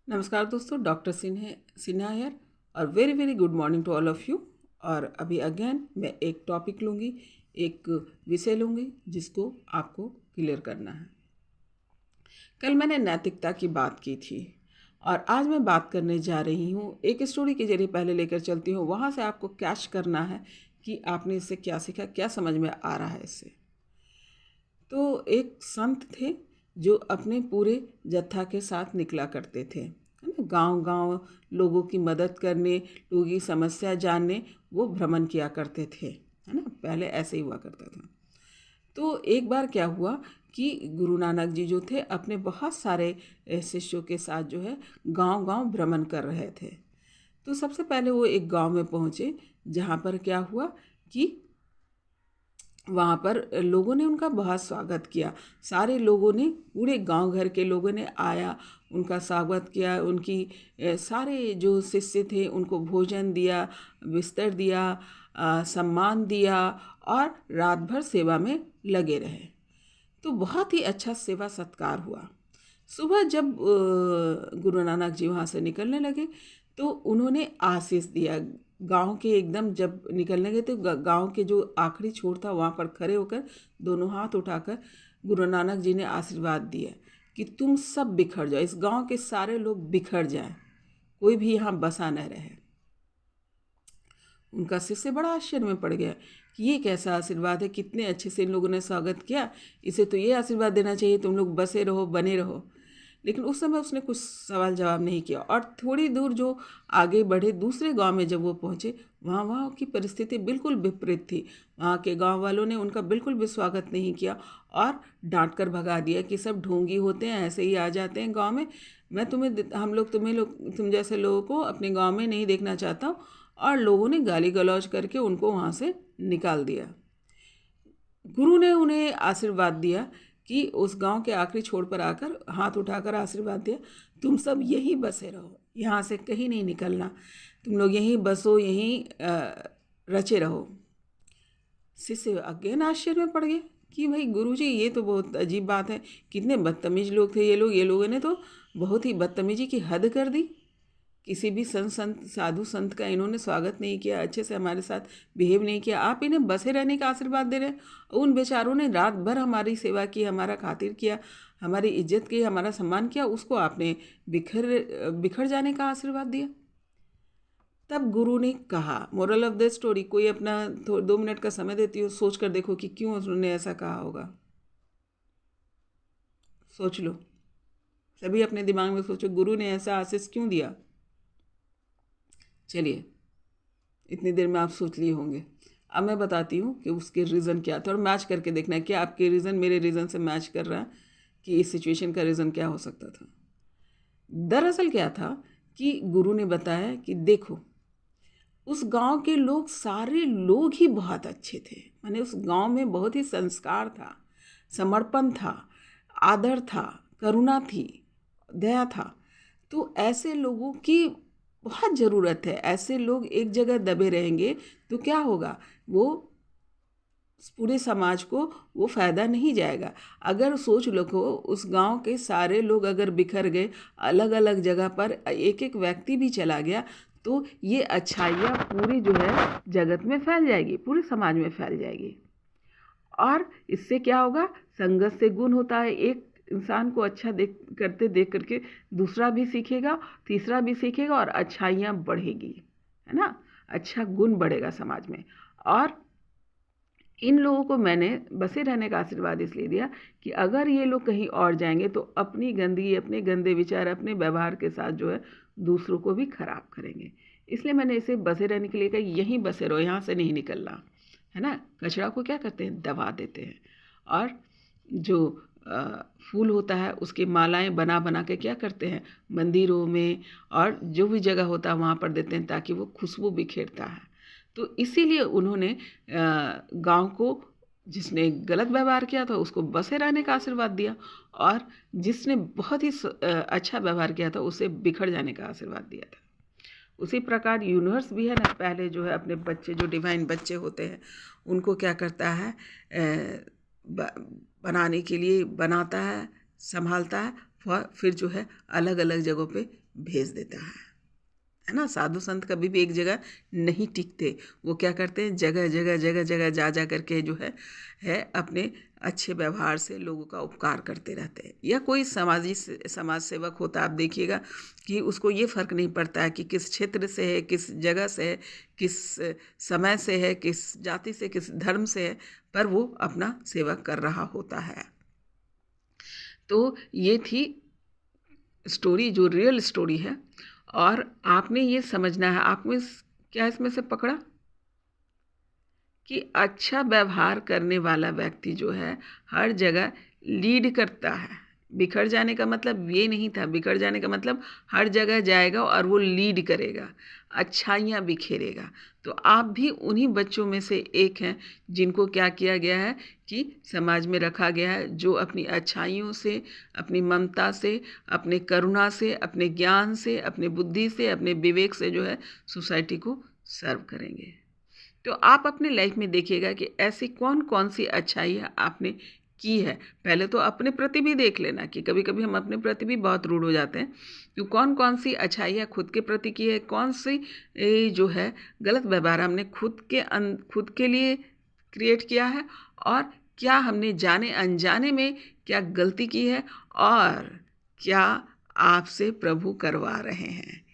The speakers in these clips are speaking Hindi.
नमस्कार दोस्तों, डॉक्टर सिन्हा हियर और very very good morning to all of you. और अभी अगेन मैं एक टॉपिक लूँगी, एक विषय लूँगी जिसको आपको क्लियर करना है। कल मैंने नैतिकता की बात की थी और आज मैं बात करने जा रही हूँ एक स्टोरी के जरिए। पहले लेकर चलती हूँ, वहाँ से आपको कैच करना है कि आपने इससे क्या सीखा, क्या समझ में आ रहा है इससे। तो एक संत थे जो अपने पूरे जत्था के साथ निकला करते थे, है ना। गांव गांव लोगों की मदद करने, लोगों की समस्या जानने वो भ्रमण किया करते थे, है ना। पहले ऐसे ही हुआ करता था। तो एक बार क्या हुआ कि गुरु नानक जी जो थे अपने बहुत सारे शिष्यों के साथ जो है गांव गांव भ्रमण कर रहे थे। तो सबसे पहले वो एक गांव में पहुंचे जहां पर क्या हुआ कि वहाँ पर लोगों ने उनका बहुत स्वागत किया। सारे लोगों ने, पूरे गांव घर के लोगों ने आया, उनका स्वागत किया। उनकी सारे जो शिष्य थे उनको भोजन दिया, बिस्तर दिया, सम्मान दिया और रात भर सेवा में लगे रहे। तो बहुत ही अच्छा सेवा सत्कार हुआ। सुबह जब गुरु नानक जी वहाँ से निकलने लगे तो उन्होंने आशीष दिया। गांव के एकदम जब निकलने गए तो गांव के जो आखिरी छोर था वहाँ पर खड़े होकर दोनों हाथ उठाकर गुरु नानक जी ने आशीर्वाद दिया कि तुम सब बिखर जाओ, इस गांव के सारे लोग बिखर जाएं, कोई भी यहाँ बसा न रहे। उनका शिष्य बड़ा आश्चर्य में पड़ गया कि ये कैसा आशीर्वाद है, कितने अच्छे से इन लोगों ने स्वागत किया, इसे तो ये आशीर्वाद देना चाहिए तुम लोग बसे रहो, बने रहो। लेकिन उस समय उसने कुछ सवाल जवाब नहीं किया और थोड़ी दूर जो आगे बढ़े दूसरे गांव में जब वो पहुंचे, वहाँ की परिस्थिति बिल्कुल विपरीत थी। वहाँ के गांव वालों ने उनका बिल्कुल भी स्वागत नहीं किया और डांट कर भगा दिया कि सब ढोंगी होते हैं, ऐसे ही आ जाते हैं गांव में। मैं तुम जैसे लोगों को अपने गांव में नहीं देखना चाहता हूँ। और लोगों ने गाली गलौज करके उनको वहाँ से निकाल दिया। गुरु ने उन्हें आशीर्वाद दिया कि उस गांव के आखिरी छोर पर आकर हाथ उठाकर आशीर्वाद दिया, तुम सब यहीं बसे रहो, यहाँ से कहीं नहीं निकलना, तुम लोग यहीं बसो, यहीं रचे रहो। शिष्य अगेन आश्चर्य में पड़ गए कि भाई गुरुजी, ये तो बहुत अजीब बात है, कितने बदतमीज लोग थे ये लोगों ने तो बहुत ही बदतमीजी की हद कर दी। किसी भी संत साधु संत का इन्होंने स्वागत नहीं किया, अच्छे से हमारे साथ बिहेव नहीं किया, आप इन्हें बसे रहने का आशीर्वाद दे रहे हैं। उन बेचारों ने रात भर हमारी सेवा की, हमारा खातिर किया, हमारी इज्जत की, हमारा सम्मान किया, उसको आपने बिखर जाने का आशीर्वाद दिया। तब गुरु ने कहा, मोरल ऑफ द स्टोरी, कोई अपना 2 मिनट का समय देती हो, सोच कर देखो कि क्यों उन्होंने ऐसा कहा होगा। सोच लो, सभी अपने दिमाग में सोचो, गुरु ने ऐसा आशीष क्यों दिया। चलिए, इतनी देर में आप सोच लिए होंगे। अब मैं बताती हूँ कि उसके रीज़न क्या था और मैच करके देखना है कि आपके रीज़न मेरे रीज़न से मैच कर रहा है कि इस सिचुएशन का रीज़न क्या हो सकता था। दरअसल क्या था कि गुरु ने बताया कि देखो, उस गांव के लोग, सारे लोग ही बहुत अच्छे थे। माने उस गांव में बहुत ही संस्कार था, समर्पण था, आदर था, करुणा थी, दया था। तो ऐसे लोगों की बहुत ज़रूरत है। ऐसे लोग एक जगह दबे रहेंगे तो क्या होगा, वो पूरे समाज को वो फ़ायदा नहीं जाएगा। अगर सोच लो को उस गांव के सारे लोग अगर बिखर गए, अलग अलग जगह पर एक एक व्यक्ति भी चला गया, तो ये अच्छाइयाँ पूरी जो है जगत में फैल जाएगी, पूरे समाज में फैल जाएगी। और इससे क्या होगा, संगत से गुण होता है। एक इंसान को अच्छा देख करके दूसरा भी सीखेगा, तीसरा भी सीखेगा और अच्छाइयाँ बढ़ेगी, है ना। अच्छा गुण बढ़ेगा समाज में। और इन लोगों को मैंने बसे रहने का आशीर्वाद इसलिए दिया कि अगर ये लोग कहीं और जाएंगे तो अपनी गंदगी, अपने गंदे विचार, अपने व्यवहार के साथ जो है दूसरों को भी खराब करेंगे। इसलिए मैंने इसे बसे रहने के लिए कहा, यहीं बसे रहो, यहाँ से नहीं निकलना, है ना। कचरा को क्या करते हैं, दबा देते हैं। और जो फूल होता है उसकी मालाएं बना बना के क्या करते हैं, मंदिरों में और जो भी जगह होता है वहाँ पर देते हैं ताकि वो खुशबू बिखेरता है। तो इसीलिए उन्होंने गांव को, जिसने गलत व्यवहार किया था उसको बसे रहने का आशीर्वाद दिया और जिसने बहुत ही अच्छा व्यवहार किया था उसे बिखर जाने का आशीर्वाद दिया था। उसी प्रकार यूनिवर्स भी है ना, पहले जो है अपने बच्चे, जो डिवाइन बच्चे होते हैं, उनको क्या करता है, बनाने के लिए बनाता है, संभालता है फिर जो है अलग अलग जगहों पे भेज देता है ना। साधु संत कभी भी एक जगह नहीं टिकते, वो क्या करते हैं, जगह जगह जगह जगह जा जा करके जो है अपने अच्छे व्यवहार से लोगों का उपकार करते रहते हैं। या कोई समाज सेवक होता है, आप देखिएगा कि उसको ये फ़र्क नहीं पड़ता है कि किस क्षेत्र से है, किस जगह से है, किस समय से है, किस जाति से, किस धर्म से है, पर वो अपना सेवा कर रहा होता है। तो ये थी स्टोरी, जो रियल स्टोरी है। और आपने ये समझना है, आपने क्या इसमें से पकड़ा कि अच्छा व्यवहार करने वाला व्यक्ति जो है हर जगह लीड करता है। बिखर जाने का मतलब ये नहीं था, बिखर जाने का मतलब हर जगह जाएगा और वो लीड करेगा, अच्छाइयाँ बिखेरेगा। तो आप भी उन्हीं बच्चों में से एक हैं जिनको क्या किया गया है कि समाज में रखा गया है, जो अपनी अच्छाइयों से, अपनी ममता से, अपने करुणा से, अपने ज्ञान से, अपने बुद्धि से, अपने विवेक से जो है सोसाइटी को सर्व करेंगे। तो आप अपने लाइफ में देखिएगा कि ऐसी कौन कौन सी अच्छाइयाँ आपने की है। पहले तो अपने प्रति भी देख लेना कि कभी कभी हम अपने प्रति भी बहुत रूड हो जाते हैं। तो कौन कौन सी अच्छाइयाँ खुद के प्रति की है, कौन सी जो है गलत व्यवहार हमने खुद के लिए क्रिएट किया है, और क्या हमने जाने अनजाने में क्या गलती की है, और क्या आपसे प्रभु करवा रहे हैं,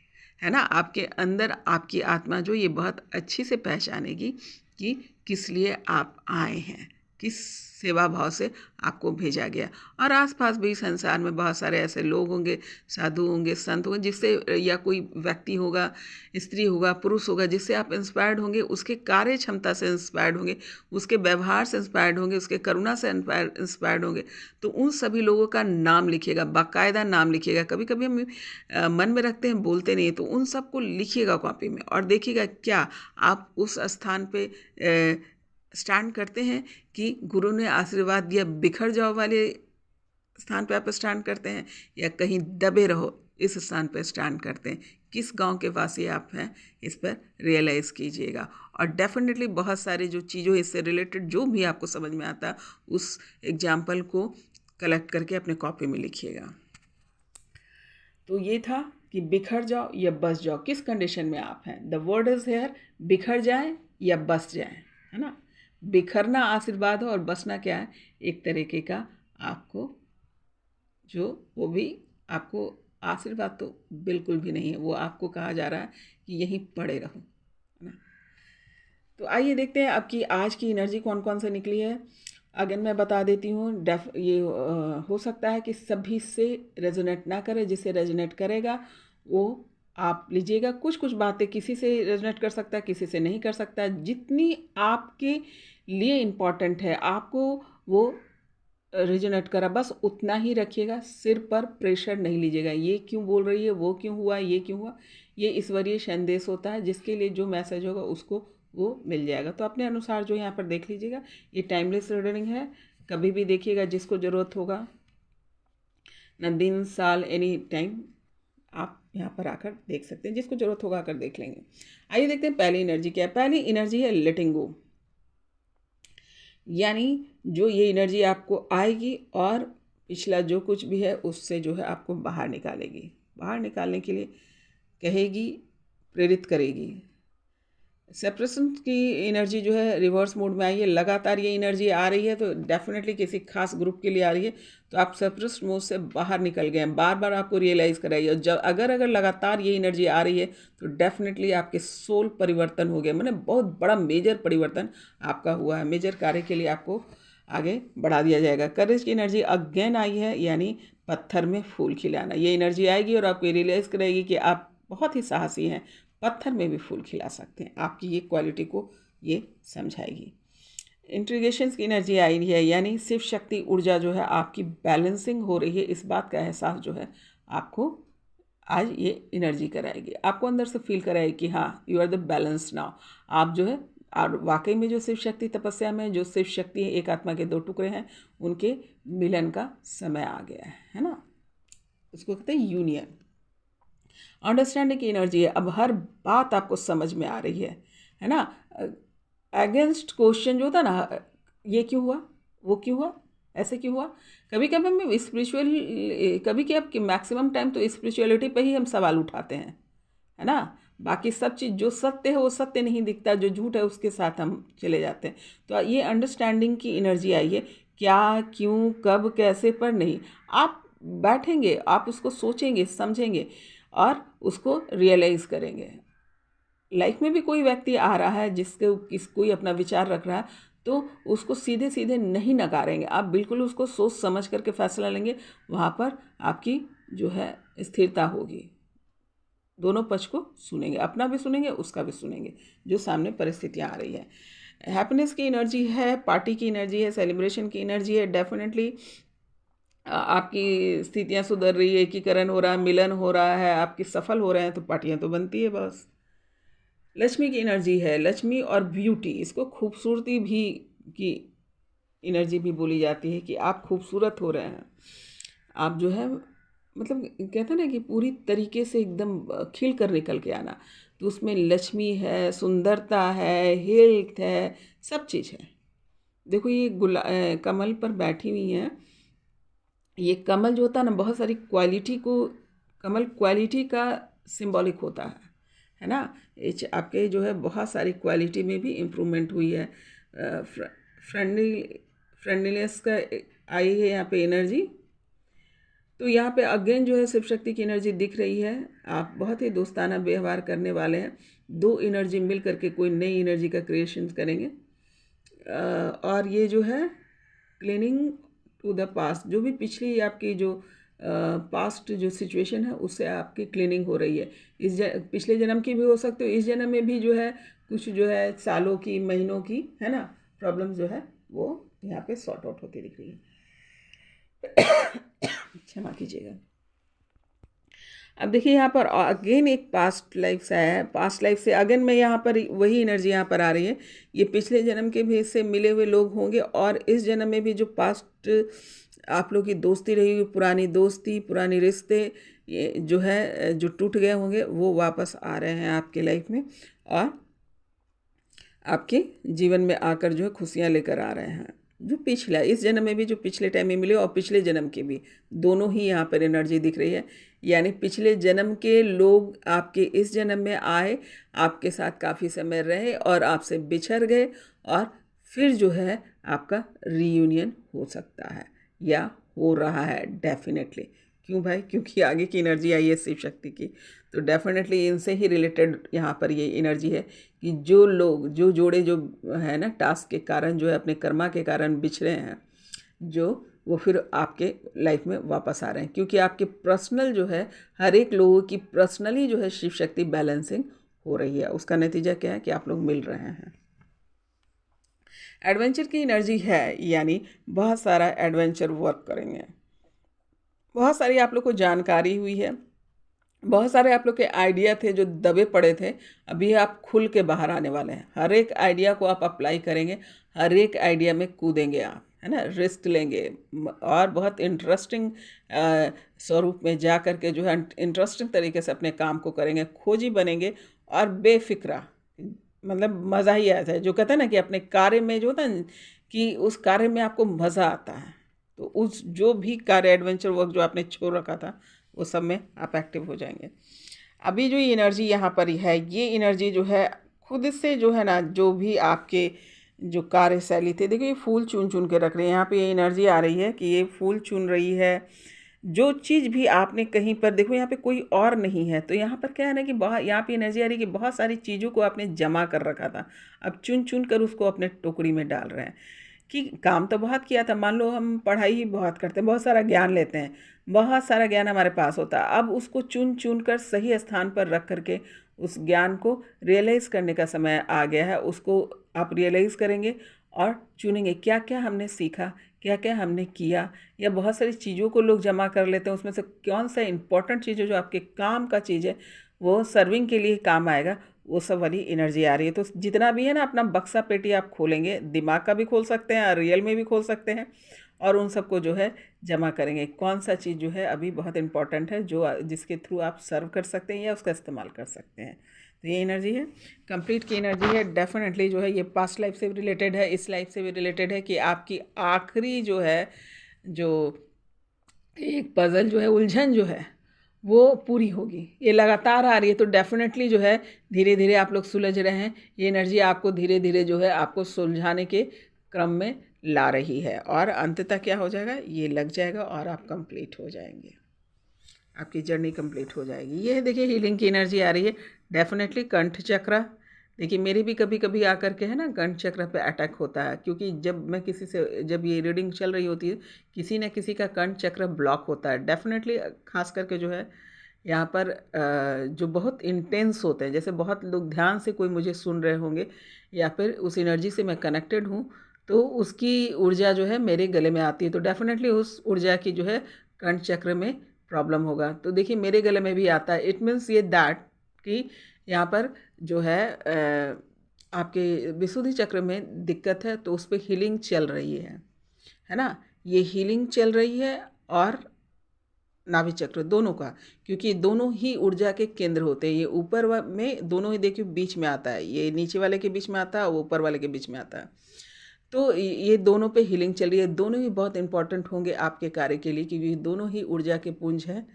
है ना। आपके अंदर आपकी आत्मा जो ये बहुत अच्छी से पहचानेगी कि किस लिए आप आए हैं, किस सेवा भाव से आपको भेजा गया। और आसपास भी संसार में बहुत सारे ऐसे लोग होंगे, साधु होंगे, संत होंगे, जिससे, या कोई व्यक्ति होगा, स्त्री होगा, पुरुष होगा, जिससे आप इंस्पायर्ड होंगे, उसके कार्य क्षमता से इंस्पायर्ड होंगे, उसके व्यवहार से इंस्पायर्ड होंगे, उसके करुणा से इंस्पायर्ड होंगे। तो उन सभी लोगों का नाम लिखिएगा, बाकायदा नाम लिखिएगा। कभी कभी हम मन में रखते हैं, बोलते नहीं, तो उन सबको लिखिएगा कॉपी में, और देखिएगा क्या आप उस स्थान पे स्टैंड करते हैं कि गुरु ने आशीर्वाद दिया बिखर जाओ वाले स्थान पे आप स्टैंड करते हैं, या कहीं दबे रहो इस स्थान पे स्टैंड करते हैं। किस गांव के वासी आप हैं, इस पर रियलाइज़ कीजिएगा। और डेफिनेटली बहुत सारी जो चीज़ों इससे रिलेटेड जो भी आपको समझ में आता है, उस एग्जाम्पल को कलेक्ट करके अपने कॉपी में लिखिएगा। तो ये था कि बिखर जाओ या बस जाओ, किस कंडीशन में आप हैं। द वर्ड इज़ हेयर, बिखर जाए या बस जाए, है ना। बिखरना आशीर्वाद है और बसना क्या है, एक तरीके का आपको जो, वो भी आपको आशीर्वाद तो बिल्कुल भी नहीं है, वो आपको कहा जा रहा है कि यहीं पड़े रहो, है ना। तो आइए देखते हैं आपकी आज की एनर्जी कौन कौन से निकली है। अगेन मैं बता देती हूँ, ये हो सकता है कि सभी से रेजोनेट ना करे, जिससे रेजोनेट करेगा वो आप लीजिएगा। कुछ कुछ बातें किसी से रेजोनेट कर सकता है, किसी से नहीं कर सकता। जितनी आपके लिए इम्पॉर्टेंट है आपको वो रेजोनेट करा, बस उतना ही रखिएगा। सिर पर प्रेशर नहीं लीजिएगा, ये क्यों बोल रही है, वो क्यों हुआ, ये क्यों हुआ। ये ईश्वरीय संदेश होता है, जिसके लिए जो मैसेज होगा उसको वो मिल जाएगा। तो अपने अनुसार जो यहाँ पर देख लीजिएगा। ये टाइमलेस रीडिंग है, कभी भी देखिएगा, जिसको ज़रूरत होगा, न दिन साल एनी टाइम आप यहाँ पर आकर देख सकते हैं, जिसको ज़रूरत होगा आकर देख लेंगे। आइए देखते हैं पहली एनर्जी क्या है। पहली एनर्जी है लेटिंग गो, यानी जो ये एनर्जी आपको आएगी और पिछला जो कुछ भी है उससे जो है आपको बाहर निकालेगी, बाहर निकालने के लिए कहेगी, प्रेरित करेगी। सेपरेशन की एनर्जी जो है रिवर्स मोड में आई है, लगातार ये एनर्जी आ रही है, तो डेफिनेटली किसी खास ग्रुप के लिए आ रही है। तो आप सेपरेस्ट मोड से बाहर निकल गए हैं, बार बार आपको रियलाइज़ कराइए। और जब अगर लगातार ये एनर्जी आ रही है तो डेफिनेटली आपके सोल परिवर्तन हो गया, मैंने बहुत बड़ा मेजर परिवर्तन आपका हुआ है, मेजर कार्य के लिए आपको आगे बढ़ा दिया जाएगा। करेज की एनर्जी अगेन आई है, यानी पत्थर में फूल खिलाना। ये एनर्जी आएगी और आपको रियलाइज़ कराएगी कि आप बहुत ही साहसी हैं, पत्थर में भी फूल खिला सकते हैं। आपकी ये क्वालिटी को ये समझाएगी। इंट्रीगेशंस की एनर्जी आई है, यानी शिव शक्ति ऊर्जा जो है आपकी बैलेंसिंग हो रही है, इस बात का एहसास जो है आपको आज ये एनर्जी कराएगी, आपको अंदर से फील कराएगी कि हाँ you are the balance now. आप जो है, और वाकई में जो शिव शक्ति तपस्या में जो शिव शक्ति है, एक आत्मा के दो टुकड़े हैं, उनके मिलन का समय आ गया है ना। उसको कहते हैं यूनियन। अंडरस्टैंडिंग की एनर्जी है, अब हर बात आपको समझ में आ रही है ना। अगेंस्ट क्वेश्चन जो होता ना, ये क्यों हुआ, वो क्यों हुआ, ऐसे क्यों हुआ? कभी कभी हम स्पिरिचुअल कभी क्या कि मैक्सिमम टाइम तो स्पिरिचुअलिटी पे ही हम सवाल उठाते हैं, है ना। बाकी सब चीज़ जो सत्य है वो सत्य नहीं दिखता, जो झूठ है उसके साथ हम चले जाते हैं। तो ये अंडरस्टैंडिंग की एनर्जी आई है, क्या, क्यों, कब, कैसे पर नहीं। आप बैठेंगे, आप उसको सोचेंगे, समझेंगे और उसको रियलाइज़ करेंगे। लाइफ में भी कोई व्यक्ति आ रहा है जिसके कोई अपना विचार रख रहा है, तो उसको सीधे सीधे नहीं नकारेंगे, आप बिल्कुल उसको सोच समझ करके फैसला लेंगे। वहाँ पर आपकी जो है स्थिरता होगी। दोनों पक्ष को सुनेंगे, अपना भी सुनेंगे, उसका भी सुनेंगे, जो सामने परिस्थितियाँ आ रही है। हैप्पीनेस की एनर्जी है, पार्टी की एनर्जी है, सेलिब्रेशन की एनर्जी है। डेफिनेटली आपकी स्थितियाँ सुधर रही है, एकीकरण हो रहा है, मिलन हो रहा है, आपकी सफल हो रहे हैं, तो पार्टियाँ तो बनती है बस। लक्ष्मी की एनर्जी है, लक्ष्मी और ब्यूटी, इसको खूबसूरती भी की एनर्जी भी बोली जाती है कि आप खूबसूरत हो रहे हैं। आप जो है मतलब कहते हैं ना कि पूरी तरीके से एकदम खिल कर निकल के आना, तो उसमें लक्ष्मी है, सुंदरता है, हेल्थ है, सब चीज़ है। देखो ये कमल पर बैठी हुई हैं। ये कमल जो होता है ना, बहुत सारी क्वालिटी को, कमल क्वालिटी का सिंबॉलिक होता है ना। आपके जो है बहुत सारी क्वालिटी में भी इम्प्रूवमेंट हुई है। फ्रेंडलीनेस का आई है यहाँ पे एनर्जी। तो यहाँ पे अगेन जो है शिव शक्ति की एनर्जी दिख रही है। आप बहुत ही दोस्ताना व्यवहार करने वाले हैं। दो एनर्जी मिल करके कोई नई एनर्जी का क्रिएशन करेंगे। और ये जो है क्लीनिंग टू द पास्ट, जो भी पिछली आपकी जो पास्ट जो सिचुएशन है उससे आपकी क्लीनिंग हो रही है। पिछले जन्म की भी हो सकते हो, इस जन्म में भी जो है कुछ जो है सालों की, महीनों की, है ना, प्रॉब्लम जो है वो यहाँ पे सॉर्ट आउट होती दिख रही है। क्षमा कीजिएगा। अब देखिए यहाँ पर अगेन एक पास्ट लाइफ से आया है। पास्ट लाइफ से अगेन में यहाँ पर वही एनर्जी यहाँ पर आ रही है। ये पिछले जन्म के भी इससे मिले हुए लोग होंगे और इस जन्म में भी जो पास्ट आप लोग की दोस्ती रही हुई, पुरानी दोस्ती, पुरानी रिश्ते, ये जो है जो टूट गए होंगे वो वापस आ रहे हैं आपके लाइफ में और आपके जीवन में आकर जो है खुशियाँ लेकर आ रहे हैं। जो पिछला, इस जन्म में भी जो पिछले टाइम में मिले और पिछले जन्म के भी, दोनों ही यहाँ पर एनर्जी दिख रही है। यानी पिछले जन्म के लोग आपके इस जन्म में आए, आपके साथ काफ़ी समय रहे और आपसे बिछड़ गए और फिर जो है आपका रीयूनियन हो सकता है या हो रहा है डेफिनेटली। क्यों भाई? क्योंकि आगे की एनर्जी आई है शिव शक्ति की, तो डेफिनेटली इनसे ही रिलेटेड यहाँ पर ये एनर्जी है कि जो लोग, जो जोड़े जो है ना टास्क के कारण जो है अपने कर्मा के कारण बिछड़े हैं, जो वो फिर आपके लाइफ में वापस आ रहे हैं। क्योंकि आपके पर्सनल जो है, हर एक लोगों की पर्सनली जो है शिव शक्ति बैलेंसिंग हो रही है। उसका नतीजा क्या है कि आप लोग मिल रहे हैं। एडवेंचर की एनर्जी है, यानी बहुत सारा एडवेंचर वर्क करेंगे। बहुत सारी आप लोग को जानकारी हुई है, बहुत सारे आप लोग के आइडिया थे जो दबे पड़े थे, अभी आप खुल के बाहर आने वाले हैं। हर एक आइडिया को आप अप्लाई करेंगे, हर एक आइडिया में कूदेंगे आप, है ना, रिस्क लेंगे और बहुत इंटरेस्टिंग स्वरूप में जा कर के जो है इंटरेस्टिंग तरीके से अपने काम को करेंगे, खोजी बनेंगे और बेफिक्रा, मतलब मज़ा ही आता है। जो कहते हैं ना कि अपने कार्य में जो होता है कि उस कार्य में आपको मज़ा आता है, तो उस जो भी कार्य एडवेंचर वर्क जो आपने छोड़ रखा था वो सब में आप एक्टिव हो जाएंगे। अभी जो ये एनर्जी यहाँ पर है, ये एनर्जी जो है खुद से जो है ना, जो भी आपके जो कार्यशैली थे, देखो ये फूल चुन चुन के रख रहे हैं। यहाँ पे ये एनर्जी आ रही है कि ये फूल चुन रही है। जो चीज़ भी आपने कहीं पर, देखो यहाँ पे कोई और नहीं है, तो यहाँ पर क्या है ना कि बहुत, यहाँ पे एनर्जी आ रही है कि बहुत सारी चीज़ों को आपने जमा कर रखा था, अब चुन चुन कर उसको अपने टोकरी में डाल रहे हैं। कि काम तो बहुत किया था, मान लो हम पढ़ाई ही बहुत करते हैं, बहुत सारा ज्ञान लेते हैं, बहुत सारा ज्ञान हमारे पास होता है, अब उसको चुन चुन कर सही स्थान पर रख करके उस ज्ञान को रियलाइज़ करने का समय आ गया है। उसको आप रियलाइज़ करेंगे और चुनेंगे क्या क्या हमने सीखा, क्या क्या हमने किया। या बहुत सारी चीज़ों को लोग जमा कर लेते हैं, उसमें से कौन सा इंपॉर्टेंट चीज़ है जो आपके काम का चीज़ है, वो सर्विंग के लिए काम आएगा, वो सब वाली एनर्जी आ रही है। तो जितना भी है ना, अपना बक्सा पेटी आप खोलेंगे, दिमाग का भी खोल सकते हैं और रियल में भी खोल सकते हैं, और उन सबको जो है जमा करेंगे। कौन सा चीज़ जो है अभी बहुत इंपॉर्टेंट है, जो जिसके थ्रू आप सर्व कर सकते हैं या उसका इस्तेमाल कर सकते हैं। तो ये एनर्जी है, कंप्लीट की एनर्जी है। डेफिनेटली जो है ये पास्ट लाइफ से भी रिलेटेड है, इस लाइफ से भी रिलेटेड है कि आपकी आखिरी जो है, जो एक पज़ल जो है, उलझन जो है वो पूरी होगी। ये लगातार आ रही है, तो डेफिनेटली जो है धीरे धीरे आप लोग सुलझ रहे हैं। ये एनर्जी आपको धीरे धीरे जो है आपको सुलझाने के क्रम में ला रही है, और अंततः क्या हो जाएगा, ये लग जाएगा और आप कंप्लीट हो जाएंगे, आपकी जर्नी कंप्लीट हो जाएगी। ये देखिए हीलिंग की एनर्जी आ रही है। डेफिनेटली कंठ चक्र, देखिए मेरी भी कभी कभी आकर के है ना कंठ चक्र पे अटैक होता है, क्योंकि जब मैं किसी से, जब ये रीडिंग चल रही होती है, किसी न किसी का कंठ चक्र ब्लॉक होता है। डेफिनेटली खास करके जो है यहाँ पर जो बहुत इंटेंस होते हैं, जैसे बहुत लोग ध्यान से कोई मुझे सुन रहे होंगे या फिर उस एनर्जी से मैं कनेक्टेड हूँ, तो उसकी ऊर्जा जो है मेरे गले में आती है, तो डेफिनेटली उस ऊर्जा की जो है कंठ चक्र में प्रॉब्लम होगा। तो देखिए मेरे गले में भी आता है। इट मीन्स ये दैट कि यहाँ पर जो है आपके विशुद्धि चक्र में दिक्कत है, तो उस पर हीलिंग चल रही है ना। ये हीलिंग चल रही है, और नाभि चक्र दोनों का, क्योंकि दोनों ही ऊर्जा के केंद्र होते हैं। ये ऊपर में दोनों ही देखिए बीच में आता है, ये नीचे वाले के बीच में आता है, वो ऊपर वाले के बीच में आता है। तो ये दोनों पे हीलिंग चल रही है। दोनों ही बहुत इंपॉर्टेंट होंगे आपके कार्य के लिए, क्योंकि दोनों ही ऊर्जा के पुंज हैं।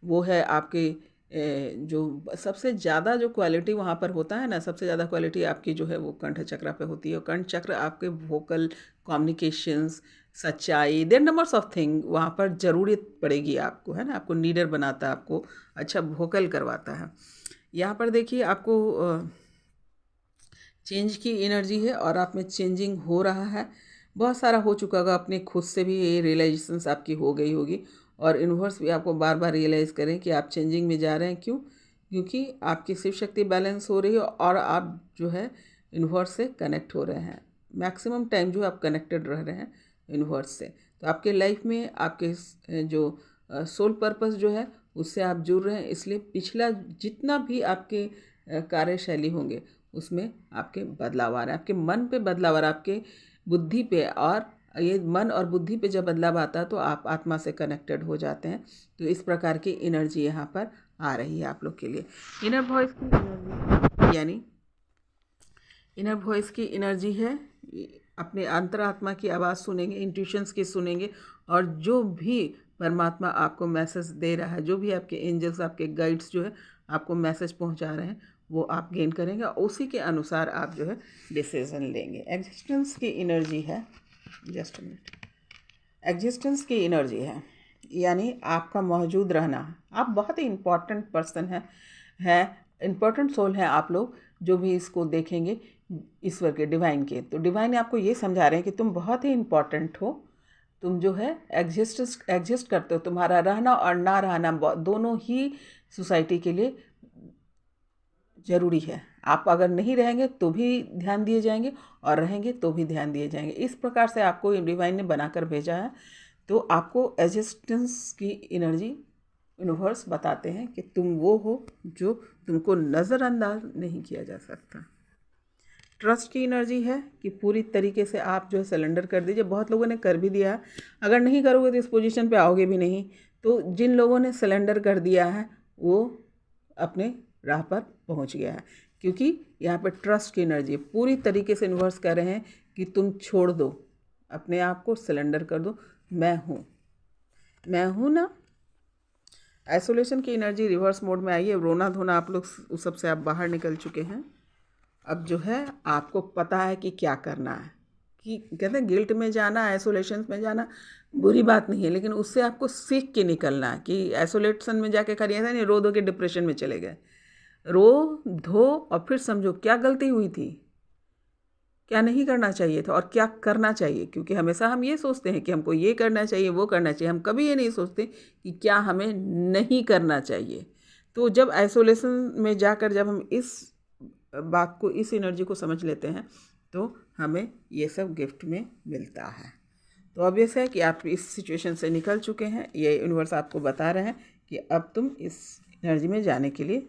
वो है आपके जो सबसे ज़्यादा जो क्वालिटी वहाँ पर होता है ना, सबसे ज़्यादा क्वालिटी आपकी जो है वो कंठ चक्र पे होती है। और कंठ चक्र आपके वोकल कम्युनिकेशंस, सच्चाई, देयर नंबर्स ऑफ थिंग वहाँ पर ज़रूरत पड़ेगी आपको, है ना। आपको नीडर बनाता है, आपको अच्छा वोकल करवाता है। यहाँ पर देखिए आपको चेंज की एनर्जी है, और आप में चेंजिंग हो रहा है, बहुत सारा हो चुका होगा। अपने खुद से भी ये रियलाइजेशंस आपकी हो गई होगी, और यूनिवर्स भी आपको बार बार रियलाइज़ करें कि आप चेंजिंग में जा रहे हैं। क्यों? क्योंकि आपकी शिव शक्ति बैलेंस हो रही है, और आप जो है यूनिवर्स से कनेक्ट हो रहे हैं। मैक्सिमम टाइम जो आप कनेक्टेड रह रहे हैं यूनिवर्स से, तो आपके लाइफ में आपके जो सोल पर्पस जो है उससे आप जुड़ रहे हैं। इसलिए पिछला जितना भी आपके कार्यशैली होंगे उसमें आपके बदलाव आ रहे हैं, आपके मन पे बदलाव आ रहा है, आपके बुद्धि पे। और ये मन और बुद्धि पे जब बदलाव आता है तो आप आत्मा से कनेक्टेड हो जाते हैं। तो इस प्रकार की एनर्जी यहाँ पर आ रही है आप लोग के लिए। इनर वॉइस की एनर्जी, यानी इनर वॉइस की एनर्जी है, अपने अंतरात्मा की आवाज़ सुनेंगे, इंट्यूशंस की सुनेंगे, और जो भी परमात्मा आपको मैसेज दे रहा है, जो भी आपके एंजल्स, आपके गाइड्स जो है आपको मैसेज पहुंचा रहे हैं, वो आप गेन करेंगे, और उसी के अनुसार आप जो है डिसीजन लेंगे। एग्जिस्टेंस की एनर्जी है, जस्ट मिनट, एग्जिस्टेंस की एनर्जी है, यानी आपका मौजूद रहना। आप बहुत ही इम्पॉर्टेंट पर्सन है इम्पॉर्टेंट सोल हैं आप लोग, जो भी इसको देखेंगे ईश्वर के, डिवाइन के। तो डिवाइन आपको ये समझा रहे हैं कि तुम बहुत ही इम्पॉर्टेंट हो, तुम जो है एग्जिस्ट करते हो। तुम्हारा रहना और ना रहना दोनों ही सोसाइटी के लिए ज़रूरी है। आप अगर नहीं रहेंगे तो भी ध्यान दिए जाएंगे, और रहेंगे तो भी ध्यान दिए जाएंगे। इस प्रकार से आपको डिवाइन ने बनाकर भेजा है। तो आपको एग्जिस्टेंस की एनर्जी यूनिवर्स बताते हैं कि तुम वो हो जो तुमको नज़रअंदाज नहीं किया जा सकता। ट्रस्ट की एनर्जी है कि पूरी तरीके से आप जो है सरेंडर कर दीजिए। बहुत लोगों ने कर भी दिया है, अगर नहीं करोगे तो इस पोजीशन पे आओगे भी नहीं। तो जिन लोगों ने सरेंडर कर दिया है वो अपने राह पर पहुंच गया है, क्योंकि यहाँ पर ट्रस्ट की एनर्जी पूरी तरीके से यूनिवर्स कह रहे हैं कि तुम छोड़ दो, अपने आप को सरेंडर कर दो। मैं हूँ ना। आइसोलेशन की एनर्जी रिवर्स मोड में आई है। रोना धोना आप लोग उस सब से आप बाहर निकल चुके हैं। अब जो है आपको पता है कि क्या करना है। कि कहते हैं गिल्ट में जाना, आइसोलेशन में जाना बुरी बात नहीं है, लेकिन उससे आपको सीख के निकलना है। कि आइसोलेशन में जाके खड़ी ऐसा नहीं रो धो के डिप्रेशन में चले गए। रो धो और फिर समझो क्या गलती हुई थी, क्या नहीं करना चाहिए था, और क्या करना चाहिए। क्योंकि हमेशा हम ये सोचते हैं कि हमको ये करना चाहिए, वो करना चाहिए। हम कभी ये नहीं सोचते कि क्या हमें नहीं करना चाहिए। तो जब आइसोलेशन में जाकर जब हम इस बात को, इस एनर्जी को समझ लेते हैं, तो हमें ये सब गिफ्ट में मिलता है। तो ऑब्वियस है कि आप इस सिचुएशन से निकल चुके हैं। ये यूनिवर्स आपको बता रहे हैं कि अब तुम इस एनर्जी में जाने के लिए,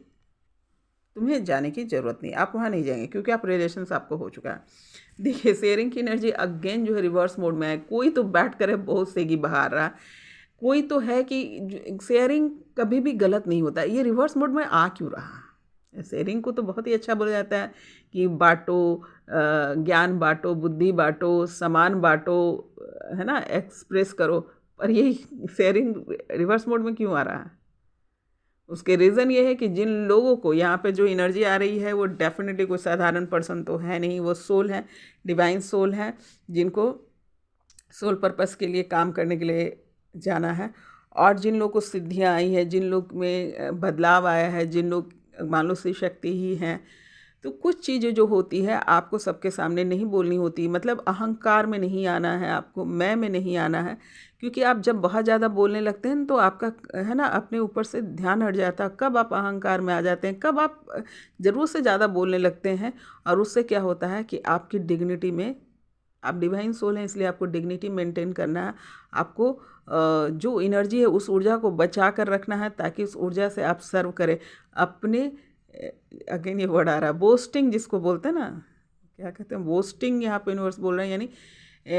तुम्हें जाने की ज़रूरत नहीं, आप वहाँ नहीं जाएंगे, क्योंकि आप रिलेशंस आपको हो चुका है। देखिए शेयरिंग की एनर्जी अगेन जो है रिवर्स मोड में है। कोई तो बैठ कर है बहुत सेगी बहार रहा, कोई तो है कि शेयरिंग कभी भी गलत नहीं होता। ये रिवर्स मोड में आ क्यों रहा? शेयरिंग को तो बहुत ही अच्छा बोला जाता है कि बाँटो, ज्ञान बाँटो, बुद्धि बाँटो, सामान बाँटो, है ना, एक्सप्रेस करो। पर ये शेयरिंग रिवर्स मोड में क्यों आ रहा है? उसके रीज़न ये है कि जिन लोगों को यहाँ पे जो एनर्जी आ रही है वो डेफिनेटली कोई साधारण पर्सन तो है नहीं, वो सोल है, डिवाइन सोल है, जिनको सोल पर्पस के लिए काम करने के लिए जाना है। और जिन लोग को सिद्धियाँ आई हैं, जिन लोग में बदलाव आया है, जिन लोग मान लो शिव शक्ति ही हैं, तो कुछ चीज़ें जो होती है आपको सबके सामने नहीं बोलनी होती। मतलब अहंकार में नहीं आना है आपको, मैं में नहीं आना है, क्योंकि आप जब बहुत ज़्यादा बोलने लगते हैं तो आपका है ना अपने ऊपर से ध्यान हट जाता है। कब आप अहंकार में आ जाते हैं, कब आप ज़रूरत से ज़्यादा बोलने लगते हैं, और उससे क्या होता है कि आपकी डिग्निटी में, आप डिवाइन सोल हैं इसलिए आपको डिग्निटी मेंटेन करना है। आपको जो एनर्जी है उस ऊर्जा को बचा कर रखना है, ताकि उस ऊर्जा से आप सर्व करें अपने, अगेन ये वर्ड आ रहा है बोस्टिंग, जिसको बोलते हैं ना, क्या कहते हैं बोस्टिंग, यहाँ पे यूनिवर्स बोल रहे हैं, यानी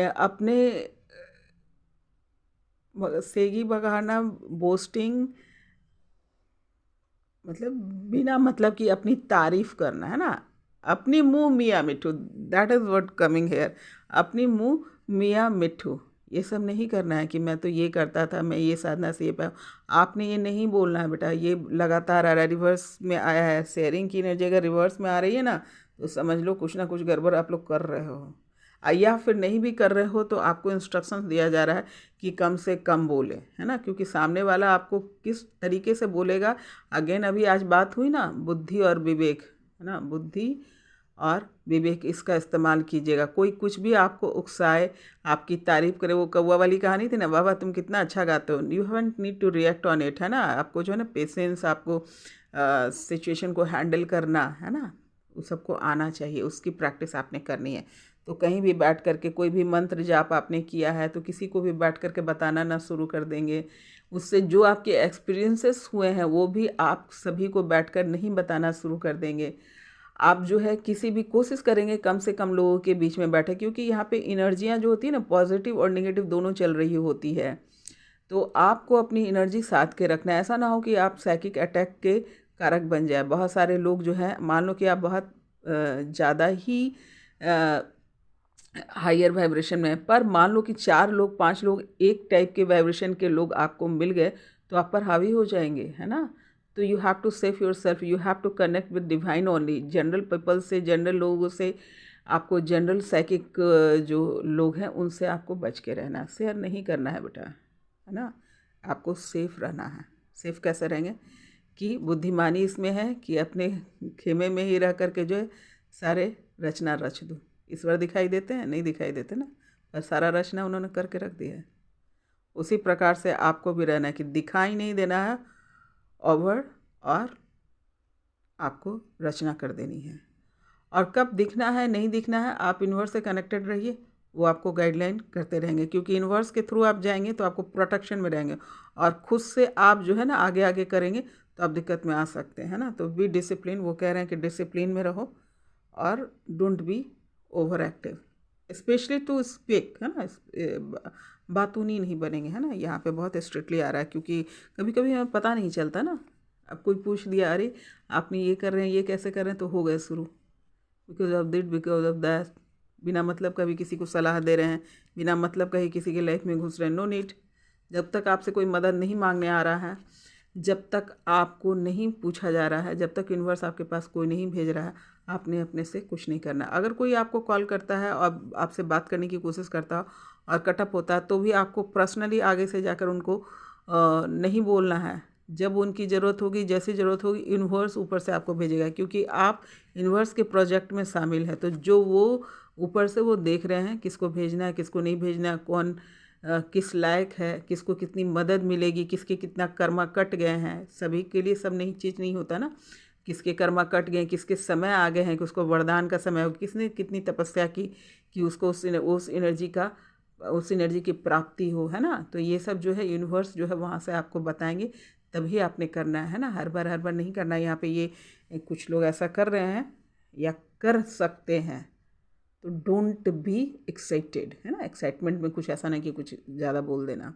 अपने सेगी बगाना, बोस्टिंग मतलब बिना मतलब कि अपनी तारीफ करना, है ना, अपनी मुंह मियाँ मिट्ठू, that is what coming here. अपनी मुंह मियाँ मिट्ठू, ये सब नहीं करना है कि मैं तो ये करता था, मैं ये साधना से ये पाया। आपने ये नहीं बोलना है बेटा, ये लगातार आ रहा है, रिवर्स में आया है। शेयरिंग की एनर्जी अगर रिवर्स में आ रही है ना, तो समझ लो कुछ ना कुछ गड़बड़ आप लोग कर रहे हो। या फिर नहीं भी कर रहे हो तो आपको इंस्ट्रक्शंस दिया जा रहा है कि कम से कम बोले, है ना, क्योंकि सामने वाला आपको किस तरीके से बोलेगा। अगेन अभी आज बात हुई ना बुद्धि और विवेक, है ना, बुद्धि और विवेक, इसका इस्तेमाल कीजिएगा। कोई कुछ भी आपको उकसाए, आपकी तारीफ करे, वो कौवा वाली कहानी थी ना, वाह वाह तुम कितना अच्छा गाते हो, you haven't need to react on it, है ना। आपको जो है ना पेशेंस, आपको सिचुएशन को हैंडल करना, है ना, उस सबको आना चाहिए, उसकी प्रैक्टिस आपने करनी है। तो कहीं भी बैठ करके कोई भी मंत्र जाप आपने किया है तो किसी को भी बैठ करके बताना ना शुरू कर देंगे। उससे जो आपके एक्सपीरियंसेस हुए हैं वो भी आप सभी को बैठकर नहीं बताना शुरू कर देंगे। आप जो है किसी भी कोशिश करेंगे कम से कम लोगों के बीच में बैठे, क्योंकि यहाँ पे एनर्जियाँ जो होती है ना, पॉजिटिव और नेगेटिव दोनों चल रही होती है। तो आपको अपनी एनर्जी साथ के रखना है। ऐसा ना हो कि आप साइकिक अटैक के कारक बन जाए। बहुत सारे लोग जो हैं, मान लो कि आप बहुत ज़्यादा ही हायर वाइब्रेशन में, पर मान लो कि 4 लोग 5 लोग एक टाइप के वाइब्रेशन के लोग आपको मिल गए तो आप पर हावी हो जाएंगे, है ना। तो you have to safe yourself, you have to connect with divine only. General people से, जनरल लोगों से, आपको जनरल साइकिक जो लोग हैं उनसे आपको बच के रहना है, शेयर नहीं करना है बेटा, है ना। आपको सेफ रहना है। सेफ कैसे रहेंगे कि बुद्धिमानी इसमें है कि अपने खेमे में ही रह करके जो है सारे रचना रच दो। ईश्वर दिखाई देते हैं? नहीं दिखाई देते ना, पर सारा रचना उन्होंने करके रख दिया है। उसी प्रकार से आपको भी रहना है कि दिखाई नहीं देना है ओवर, और आपको रचना कर देनी है। और कब दिखना है नहीं दिखना है, आप यूनिवर्स से कनेक्टेड रहिए, वो आपको गाइडलाइन करते रहेंगे, क्योंकि यूनिवर्स के थ्रू आप जाएंगे तो आपको प्रोटेक्शन में रहेंगे। और खुद से आप जो है ना आगे आगे करेंगे तो आप दिक्कत में आ सकते हैं, ना। तो बी डिसिप्लिन, वो कह रहे हैं कि डिसिप्लिन में रहो और don't be over active, specially to speak, है ना। बातूनी नहीं बनेंगे, है ना। यहाँ पे बहुत स्ट्रिक्टली आ रहा है, क्योंकि कभी कभी हमें पता नहीं चलता ना। अब कोई पूछ दिया, अरे आपने ये कर रहे हैं, ये कैसे कर रहे हैं, तो हो गए शुरू, because of that, because of that, बिना मतलब कभी किसी को सलाह दे रहे हैं, बिना मतलब कहीं किसी की लाइफ में घुस रहे हैं। No need. जब तक आपसे कोई मदद नहीं मांगने आ रहा है, जब तक आपको नहीं पूछा जा रहा है, जब तक यूनिवर्स आपके पास कोई नहीं भेज रहा है, आपने अपने से कुछ नहीं करना। अगर कोई आपको कॉल करता है और आपसे बात करने की कोशिश करता और कटअप होता है, तो भी आपको पर्सनली आगे से जाकर उनको नहीं बोलना है। जब उनकी ज़रूरत होगी, जैसी ज़रूरत होगी, यूनिवर्स ऊपर से आपको भेजेगा, क्योंकि आप यूनिवर्स के प्रोजेक्ट में शामिल है। तो जो वो ऊपर से वो देख रहे हैं किसको भेजना है, किसको नहीं भेजना है, कौन किस लायक है, किसको कितनी मदद मिलेगी, किसके कितना कर्मा कट गए हैं। सभी के लिए सब नहीं चीज़ नहीं होता ना, किसके कर्मा कट गए, किसके समय आ गए हैं कि उसको वरदान का समय हो, किसने कितनी तपस्या की कि उसको उस एनर्जी का, उस एनर्जी की प्राप्ति हो, है ना। तो ये सब जो है यूनिवर्स जो है वहाँ से आपको बताएंगे, तभी आपने करना है ना। हर बार नहीं करना। यहाँ पे ये कुछ लोग ऐसा कर रहे हैं या कर सकते हैं, तो डोंट बी एक्साइटेड, है ना। एक्साइटमेंट में कुछ ऐसा नहीं कि कुछ ज़्यादा बोल देना,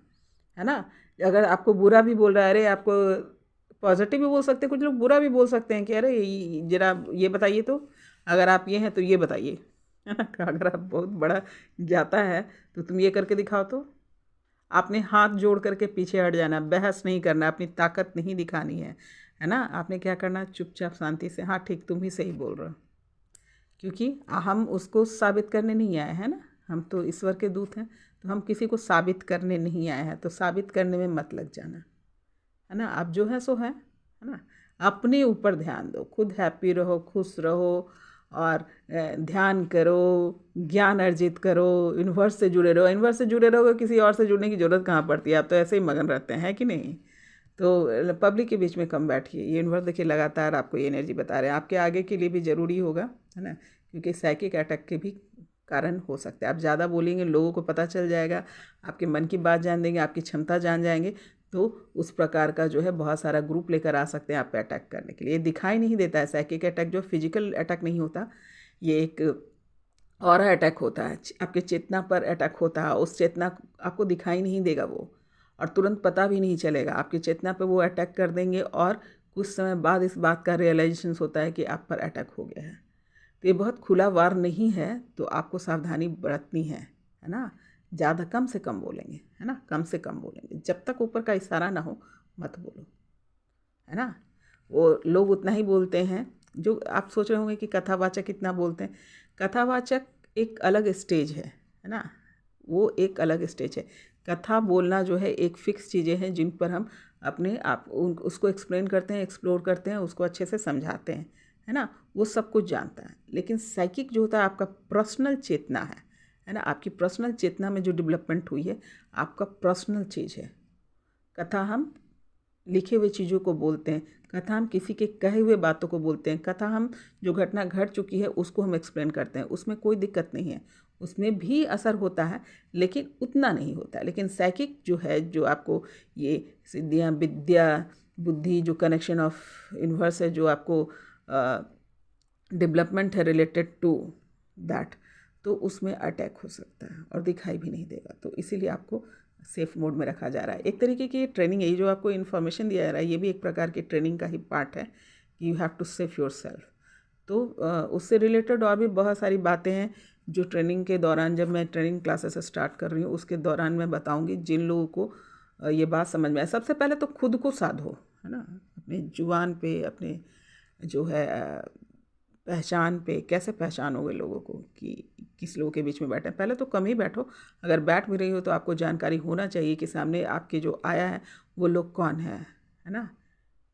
है ना। अगर आपको बुरा भी बोल रहा है, अरे आपको पॉजिटिव भी बोल सकते हैं, कुछ लोग बुरा भी बोल सकते हैं कि अरे जरा ये बताइए, तो अगर आप ये हैं तो ये बताइए, है ना। अगर आप बहुत बड़ा जाता है तो तुम ये करके दिखाओ, तो आपने हाथ जोड़ करके पीछे हट जाना, बहस नहीं करना, अपनी ताकत नहीं दिखानी है ना। आपने क्या करना, चुपचाप शांति से, हाँ ठीक तुम ही सही बोल रहे हो, क्योंकि हम उसको साबित करने नहीं आए हैं ना, हम तो ईश्वर के दूत हैं, तो हम किसी को साबित करने नहीं आए हैं, तो साबित करने में मत लग जाना, है ना। आप जो है सो है ना। अपने ऊपर ध्यान दो, खुद हैप्पी रहो, खुश रहो, और ध्यान करो, ज्ञान अर्जित करो, यूनिवर्स से जुड़े रहो। यूनिवर्स से जुड़े रहोगे, किसी और से जुड़ने की ज़रूरत कहाँ पड़ती है, आप तो ऐसे ही मगन रहते हैं कि नहीं। तो पब्लिक के बीच में कम बैठिए, ये यूनिवर्स देखिए लगातार आपको ये एनर्जी बता रहे हैं, आपके आगे के लिए भी ज़रूरी होगा, है ना, क्योंकि साइकिक अटैक के भी कारण हो सकते हैं। आप ज़्यादा बोलेंगे, लोगों को पता चल जाएगा, आपके मन की बात जान देंगे, आपकी क्षमता जान जाएंगे, तो उस प्रकार का जो है बहुत सारा ग्रुप लेकर आ सकते हैं आप पे अटैक करने के लिए। ये दिखाई नहीं देता है, साइकिक अटैक जो फिजिकल अटैक नहीं होता, ये एक और अटैक होता है, आपके चेतना पर अटैक होता है। उस चेतना आपको दिखाई नहीं देगा वो, और तुरंत पता भी नहीं चलेगा, आपकी चेतना पे वो अटैक कर देंगे, और कुछ समय बाद इस बात का रियलाइजेशन होता है कि आप पर अटैक हो गया है। तो ये बहुत खुला वार नहीं है, तो आपको सावधानी बरतनी है ना। ज़्यादा कम से कम बोलेंगे, है ना, कम से कम बोलेंगे, जब तक ऊपर का इशारा ना हो मत बोलो, है ना। वो लोग उतना ही बोलते हैं जो आप सोच रहे होंगे कि कथावाचक कितना बोलते हैं। कथावाचक एक अलग स्टेज है ना, वो एक अलग स्टेज है। कथा बोलना जो है एक फिक्स चीज़ें हैं जिन पर हम अपने आप उसको एक्सप्लेन करते हैं, एक्सप्लोर करते हैं, उसको अच्छे से समझाते हैं, है ना। वो सब कुछ जानता है, लेकिन साइकिक जो होता है आपका पर्सनल चेतना है ना, आपकी पर्सनल चेतना में जो डेवलपमेंट हुई है, आपका पर्सनल चीज़ है। कथा हम लिखे हुए चीज़ों को बोलते हैं, कथा हम किसी के कहे हुए बातों को बोलते हैं, कथा हम जो घटना घट चुकी है उसको हम एक्सप्लेन करते हैं, उसमें कोई दिक्कत नहीं है, उसमें भी असर होता है, लेकिन उतना नहीं होता है। लेकिन साइकिक जो है, जो आपको ये सिद्धियाँ, विद्या, बुद्धि, जो कनेक्शन ऑफ यूनिवर्स है, जो आपको डेवलपमेंट है रिलेटेड टू दैट, तो उसमें अटैक हो सकता है और दिखाई भी नहीं देगा। तो इसीलिए आपको सेफ मोड में रखा जा रहा है। एक तरीके की ट्रेनिंग है, ये जो आपको इन्फॉर्मेशन दिया जा रहा है, ये भी एक प्रकार की ट्रेनिंग का ही पार्ट है कि you have to safe yourself. तो उससे रिलेटेड और भी बहुत सारी बातें हैं जो ट्रेनिंग के दौरान, जब मैं ट्रेनिंग क्लासेस स्टार्ट कर रही हूँ उसके दौरान मैं बताऊँगी, जिन लोगों को ये बात समझ में आए। सबसे पहले तो खुद को साधो, है ना, अपने जुबान पे, अपने जो है पहचान पे। कैसे पहचानोगे लोगों को कि किस लोगों के बीच में बैठे? पहले तो कम ही बैठो, अगर बैठ भी रही हो तो आपको जानकारी होना चाहिए कि सामने आपके जो आया है वो लोग कौन है ना,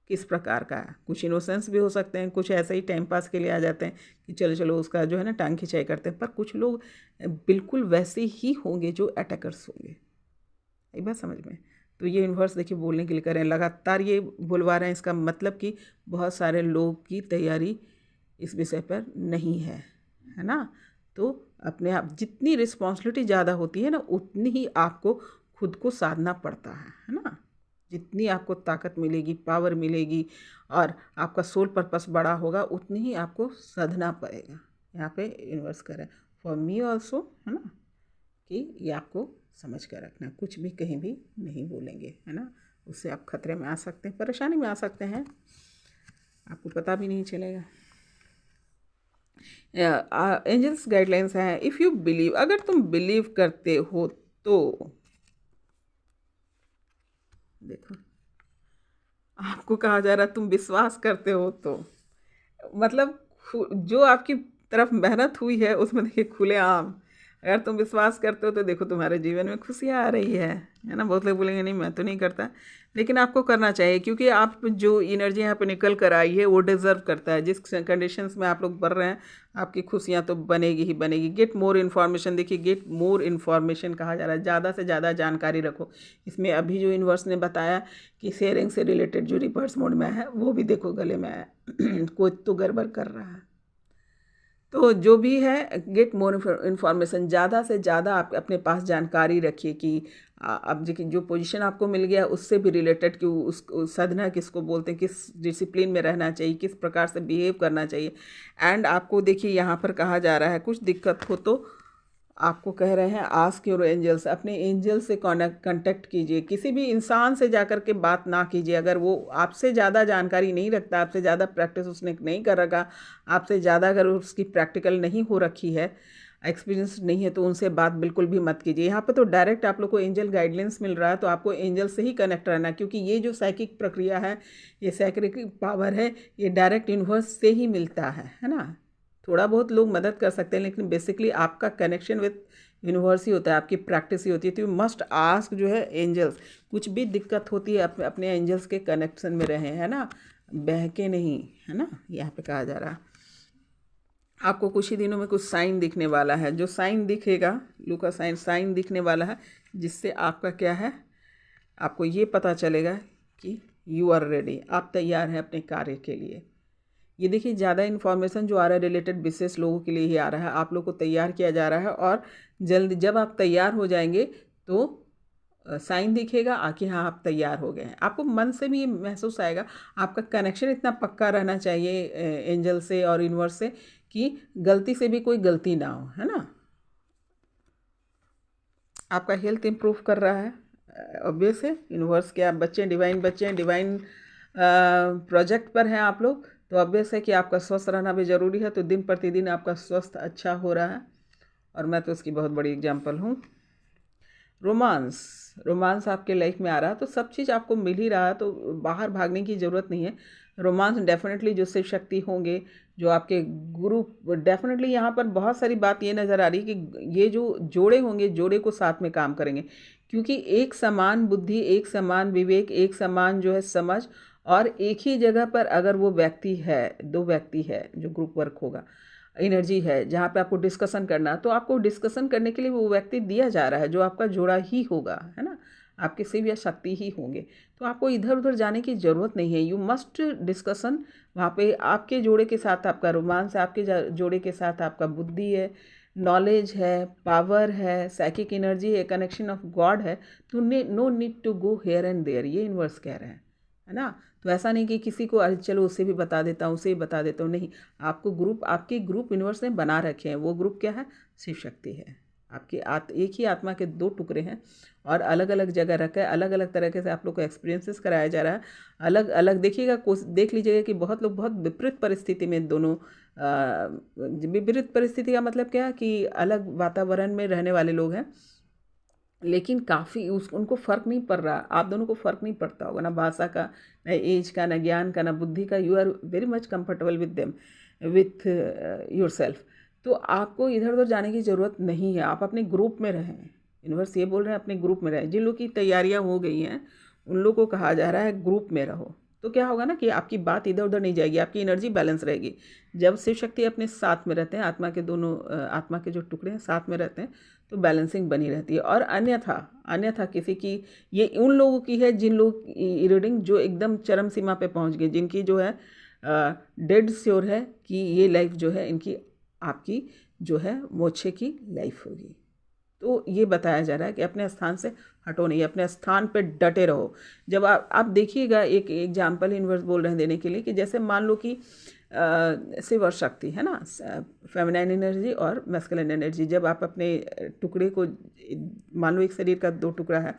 किस प्रकार का है। कुछ इनोसेंस भी हो सकते हैं, कुछ ऐसे ही टाइम पास के लिए आ जाते हैं कि चलो चलो उसका जो है ना टांग खिंचाई करते हैं, पर कुछ लोग बिल्कुल वैसे ही होंगे जो अटैकर्स होंगे। एक बात समझ में। तो ये यूनिवर्स देखिए बोलने के लिए कर रहे हैं, लगातार ये बुलवा रहे हैं, इसका मतलब कि बहुत सारे लोग की तैयारी इस विषय पर नहीं है ना। तो अपने आप, जितनी रिस्पॉन्सिबिलिटी ज़्यादा होती है ना, उतनी ही आपको खुद को साधना पड़ता है ना। जितनी आपको ताकत मिलेगी, पावर मिलेगी, और आपका सोल पर्पस बड़ा होगा, उतनी ही आपको साधना पड़ेगा। यहाँ पे यूनिवर्स कर रहे हैं फॉर मी ऑल्सो, है ना, कि ये आपको समझ कर रखना, कुछ भी कहीं भी नहीं बोलेंगे, है ना। उससे आप खतरे में आ सकते हैं, परेशानी में आ सकते हैं, आपको पता भी नहीं चलेगा। एंजल्स गाइडलाइंस हैं, इफ़ यू बिलीव, अगर तुम बिलीव करते हो तो, देखो आपको कहा जा रहा है तुम विश्वास करते हो तो, मतलब जो आपकी तरफ मेहनत हुई है उसमें देखिए खुले आम, अगर तुम विश्वास करते हो तो देखो तुम्हारे जीवन में खुशियाँ आ रही है ना। बहुत लोग बोलेंगे नहीं मैं तो नहीं करता, लेकिन आपको करना चाहिए, क्योंकि आप जो एनर्जी यहाँ पे निकल कर आई है वो डिज़र्व करता है। जिस कंडीशंस में आप लोग बढ़ रहे हैं, आपकी खुशियाँ तो बनेगी ही बनेगी। गेट मोर इन्फॉर्मेशन, देखिए गेट मोर इन्फॉर्मेशन कहा जा रहा है, ज़्यादा से ज़्यादा जानकारी रखो। इसमें अभी जो यूनिवर्स ने बताया कि शेयरिंग से रिलेटेड जो रिवर्स मोड में है वो भी देखो गले में है कोई तो गड़बड़ कर रहा है। तो जो भी है, गेट मोर इन्फॉर्मेशन, ज़्यादा से ज़्यादा आप अपने पास जानकारी रखिए कि अब जो पोजीशन आपको मिल गया उससे भी रिलेटेड कि उस साधना किसको बोलते हैं, किस डिसिप्लिन में रहना चाहिए, किस प्रकार से बिहेव करना चाहिए। एंड आपको देखिए यहाँ पर कहा जा रहा है कुछ दिक्कत हो तो आपको कह रहे हैं आस्क योर एंजल्स, अपने एंजल से कांटेक्ट कीजिए। किसी भी इंसान से जाकर के बात ना कीजिए, अगर वो आपसे ज़्यादा जानकारी नहीं रखता, आपसे ज़्यादा प्रैक्टिस उसने नहीं कर रखा, आपसे ज़्यादा अगर उसकी प्रैक्टिकल नहीं हो रखी है, एक्सपीरियंस नहीं है, तो उनसे बात बिल्कुल भी मत कीजिए। यहाँ पे तो डायरेक्ट आप लोग को एंजल गाइडलाइंस मिल रहा है, तो आपको एंजल से ही कनेक्ट रहना है, क्योंकि ये जो साइकिक प्रक्रिया है, ये साइकिक पावर है, ये डायरेक्ट यूनिवर्स से ही मिलता है ना। थोड़ा बहुत लोग मदद कर सकते हैं, लेकिन बेसिकली आपका कनेक्शन विथ यूनिवर्स ही होता है, आपकी प्रैक्टिस ही होती है। तो यू मस्ट आस्क जो है एंजल्स, कुछ भी दिक्कत होती है अपने एंजल्स के कनेक्शन में रहें, है ना, बहके नहीं, है ना, यहाँ पे कहा जा रहा है। आपको कुछ ही दिनों में कुछ साइन दिखने वाला है, जो साइन दिखेगा, लू का साइन दिखने वाला है, जिससे आपका क्या है, आपको ये पता चलेगा कि यू आर रेडी, आप तैयार हैं अपने कार्य के लिए। ये देखिए, ज़्यादा इन्फॉर्मेशन जो आ रहा है रिलेटेड विशेष लोगों के लिए ही आ रहा है, आप लोग को तैयार किया जा रहा है। और जल्द जब आप तैयार हो जाएंगे तो साइन दिखेगा कि हाँ आप तैयार हो गए हैं। आपको मन से भी ये महसूस आएगा, आपका कनेक्शन इतना पक्का रहना चाहिए एंजल से और यूनिवर्स से कि गलती से भी कोई गलती ना हो, है ना। आपका हेल्थ इम्प्रूव कर रहा है, ऑब्वियस है, यूनिवर्स के आप बच्चे हैं, डिवाइन प्रोजेक्ट पर हैं आप लोग, तो ऑब्वियस है कि आपका स्वस्थ रहना भी ज़रूरी है। तो दिन प्रतिदिन आपका स्वास्थ्य अच्छा हो रहा है, और मैं तो उसकी बहुत बड़ी एग्जांपल हूँ। रोमांस आपके लाइफ में आ रहा है, तो सब चीज़ आपको मिल ही रहा है, तो बाहर भागने की ज़रूरत नहीं है। रोमांस डेफिनेटली जो शिव शक्ति होंगे, जो आपके गुरु, डेफिनेटली यहाँ पर बहुत सारी बात ये नज़र आ रही है कि ये जो जोड़े होंगे, जोड़े को साथ में काम करेंगे, क्योंकि एक समान बुद्धि, एक समान विवेक, एक समान जो है समझ, और एक ही जगह पर अगर वो व्यक्ति है, दो व्यक्ति है, जो ग्रुप वर्क होगा, एनर्जी है जहाँ पे आपको डिस्कशन करना, तो आपको डिस्कशन करने के लिए वो व्यक्ति दिया जा रहा है जो आपका जोड़ा ही होगा, है ना, आपके शिव या शक्ति ही होंगे। तो आपको इधर उधर जाने की ज़रूरत नहीं है, यू मस्ट डिस्कशन वहाँ पे आपके जोड़े के साथ आपका रोमांस है, आपके जोड़े के साथ आपका बुद्धि है, नॉलेज है, पावर है, साइकिक एनर्जी है, कनेक्शन ऑफ गॉड है। तो no need to go here and there, ये यूनिवर्स कह रहे हैं, है ना। तो ऐसा नहीं कि किसी को अरे चलो उसे भी बता देता हूँ, उसे भी बता देता हूँ, नहीं, आपको ग्रुप, आपके ग्रुप यूनिवर्स ने बना रखे हैं। वो ग्रुप क्या है, शिव शक्ति है। आपके एक ही आत्मा के दो टुकड़े हैं, और अलग अलग जगह रखा है, अलग अलग तरीके से आप लोग को एक्सपीरियंसेस कराया जा रहा है, अलग अलग। देखिएगा, देख लीजिएगा कि बहुत लोग बहुत विपरीत परिस्थिति में, दोनों विपरीत परिस्थिति का मतलब क्या, कि अलग वातावरण में रहने वाले लोग हैं, लेकिन काफ़ी उनको फ़र्क नहीं पड़ रहा, आप दोनों को फ़र्क नहीं पड़ता होगा, ना भाषा का, ना एज का, ना ज्ञान का, ना बुद्धि का। You are very much comfortable with them, with yourself. तो आपको इधर उधर जाने की ज़रूरत नहीं है, आप अपने ग्रुप में रहें। यूनिवर्स ये बोल रहे हैं अपने ग्रुप में रहें। जिन लोग की तैयारियाँ हो गई हैं उन लोगों को कहा जा रहा है ग्रुप में रहो। तो क्या होगा ना कि आपकी बात इधर उधर नहीं जाएगी, आपकी एनर्जी बैलेंस रहेगी। जब शिव शक्ति अपने साथ में रहते हैं, आत्मा के दोनों आत्मा के जो टुकड़े हैं साथ में रहते हैं, तो बैलेंसिंग बनी रहती है। और अन्यथा किसी की, ये उन लोगों की है जिन लोग रीडिंग जो एकदम चरम सीमा पे पहुंच गए, जिनकी जो है डेड श्योर है कि ये लाइफ जो है इनकी, आपकी जो है मोक्षे की लाइफ होगी। तो ये बताया जा रहा है कि अपने स्थान से हटो नहीं, अपने स्थान पे डटे रहो। जब आप देखिएगा, एक एग्जाम्पल यूनिवर्स बोल रहे हैं देने के लिए, कि जैसे मान लो कि शिव और शक्ति है ना, फेमिनाइन एनर्जी और मैस्कुलिन एनर्जी, जब आप अपने टुकड़े को, मान लो एक शरीर का दो टुकड़ा है,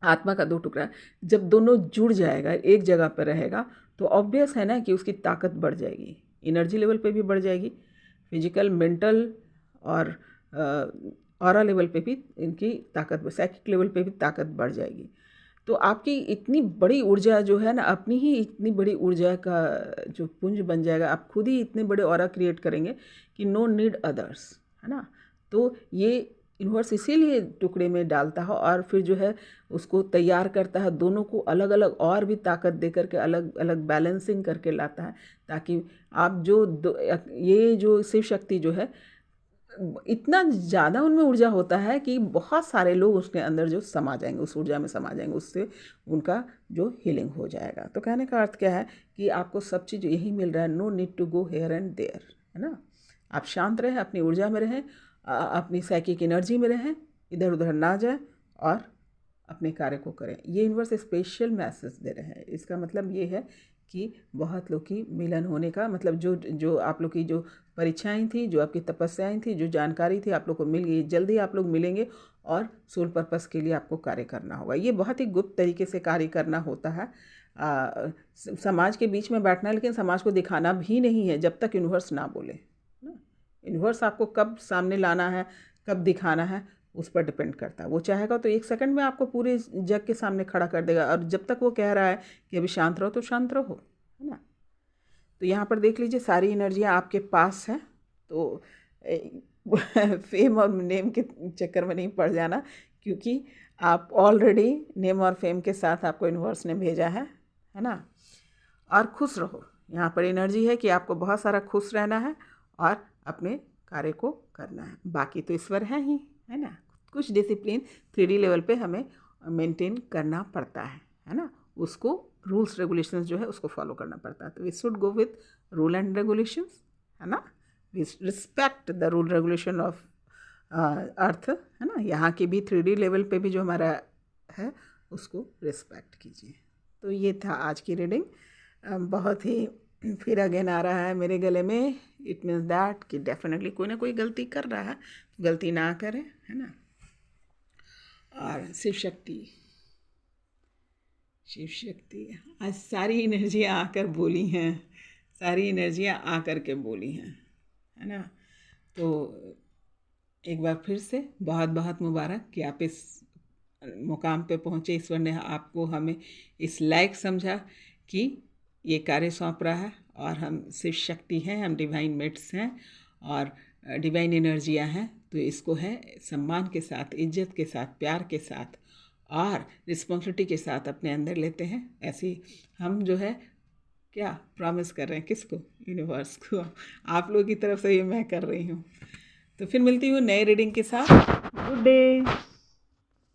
आत्मा का दो टुकड़ा है, जब दोनों जुड़ जाएगा, एक जगह पर रहेगा, तो ऑब्वियस है ना कि उसकी ताकत बढ़ जाएगी, एनर्जी लेवल पे भी बढ़ जाएगी, फिजिकल, मेंटल और ऑरा लेवल पे भी इनकी ताकत, साइकिक लेवल पे भी ताकत बढ़ जाएगी। तो आपकी इतनी बड़ी ऊर्जा जो है ना, अपनी ही इतनी बड़ी ऊर्जा का जो पुंज बन जाएगा, आप खुद ही इतने बड़े ऑरा क्रिएट करेंगे कि नो नीड अदर्स, है ना। तो ये यूनिवर्स इसीलिए टुकड़े में डालता है, और फिर जो है उसको तैयार करता है, दोनों को अलग अलग और भी ताकत दे करके अलग अलग बैलेंसिंग करके लाता है, ताकि आप ये जो शिव शक्ति जो है, इतना ज़्यादा उनमें ऊर्जा होता है कि बहुत सारे लोग उसके अंदर जो समा जाएंगे, उस ऊर्जा में समा जाएंगे, उससे उनका जो हीलिंग हो जाएगा। तो कहने का अर्थ क्या है कि आपको सब चीज़ यही मिल रहा है, no need to go here and there, है ना। आप शांत रहें, अपनी ऊर्जा में रहें, अपनी साइकिक एनर्जी में रहें, इधर उधर ना जाए और अपने कार्य को करें। ये यूनिवर्स स्पेशल मैसेज दे रहे हैं। इसका मतलब ये है कि बहुत लोग की मिलन होने का मतलब जो जो आप लोग की जो परीक्षाएं थी, जो आपकी तपस्याएं थी, जो जानकारी थी, आप लोग को मिल गई। जल्दी आप लोग मिलेंगे और सोल पर्पस के लिए आपको कार्य करना होगा। ये बहुत ही गुप्त तरीके से कार्य करना होता है। समाज के बीच में बैठना है, लेकिन समाज को दिखाना भी नहीं है जब तक यूनिवर्स ना बोले ना। यूनिवर्स आपको कब सामने लाना है, कब दिखाना है, उस पर डिपेंड करता है। वो चाहेगा तो 1 सेकंड में आपको पूरे जग के सामने खड़ा कर देगा, और जब तक वो कह रहा है कि अभी शांत रहो तो शांत रहो, है ना। तो यहाँ पर देख लीजिए सारी एनर्जियाँ आपके पास हैं। तो फेम और नेम के चक्कर में नहीं पड़ जाना, क्योंकि आप ऑलरेडी नेम और फेम के साथ आपको यूनिवर्स ने भेजा है ना। और खुश रहो। यहाँ पर एनर्जी है कि आपको बहुत सारा खुश रहना है और अपने कार्य को करना है। बाकी तो ईश्वर है ही, है ना। कुछ डिसिप्लिन 3D लेवल पे हमें मेंटेन करना पड़ता है ना। उसको रूल्स रेगुलेशंस जो है उसको फॉलो करना पड़ता है। तो we should go with rule and regulations, है ना। We respect the rule regulation of earth, है ना। यहाँ की भी 3D लेवल पे भी जो हमारा है उसको रिस्पेक्ट कीजिए। तो ये था आज की रीडिंग। बहुत ही फिर अगेन आ रहा है मेरे गले में। इट मीन्स दैट कि डेफिनेटली कोई ना कोई गलती कर रहा है, तो गलती ना करें, है ना। और शिव शक्ति आज सारी एनर्जियाँ आकर बोली हैं, सारी एनर्जियाँ आकर के बोली हैं, है ना। तो एक बार फिर से बहुत बहुत मुबारक कि आप इस मुकाम पे पहुँचे। ईश्वर ने आपको हमें इस लायक समझा कि ये कार्य सौंप रहा है, और हम शिव शक्ति हैं, हम डिवाइन मेट्स हैं और डिवाइन एनर्जियाँ हैं। तो इसको है सम्मान के साथ, इज्जत के साथ, प्यार के साथ और रिस्पॉन्सिबिलिटी के साथ अपने अंदर लेते हैं। ऐसे हम जो है क्या प्रॉमिस कर रहे हैं, किसको, यूनिवर्स को। आप लोगों की तरफ से ये मैं कर रही हूँ। तो फिर मिलती हूँ नए रीडिंग के साथ। Good day.